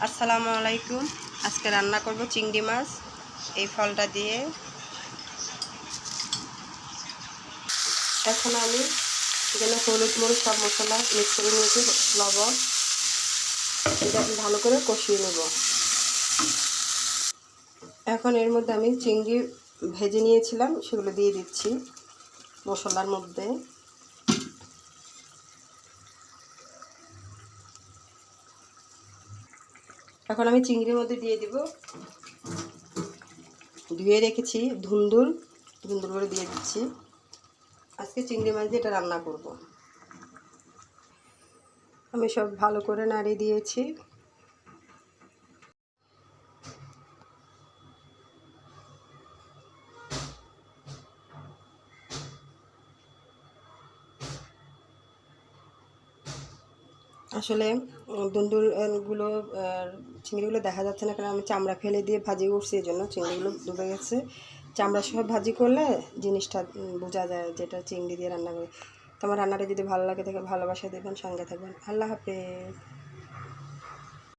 আসসালামু আলাইকুম। আজকে রান্না করব চিংড়ি মাছ এই ফলটা দিয়ে। এখন আমি এখানে হলুদ মরিচ সব মশলা মিক্স করে নিয়েছি, লবণ, এটা ভালো করে কষিয়ে নেব। এখন এর মধ্যে আমি চিংড়ি ভেজে নিয়েছিলাম সেগুলো দিয়ে দিচ্ছি মশলার মধ্যে। এখন আমি চিংড়ির মধ্যে দিয়ে দিব ধুয়ে রেখেছি ধুন্দুল করে দিয়ে দিচ্ছি। আজকে চিংড়ি মাছ দিয়ে এটা রান্না করব। আমি সব ভালো করে নাড়িয়ে দিয়েছি। আসলে দুন্দুলগুলো চিংড়িগুলো দেখা যাচ্ছে না, কারণ আমি চামড়া ফেলে দিয়ে ভাজি করছি, এই জন্য চিংড়িগুলো ডুবে গেছে। চামড়া সহ ভাজি করলে জিনিসটা বোঝা যায় যেটা চিংড়ি দিয়ে রান্না করি। তো আমার রান্নাটা যদি ভালো লাগে থাকে ভালোবাসা দেবেন, সঙ্গে থাকবেন। আল্লাহ হাফেজ।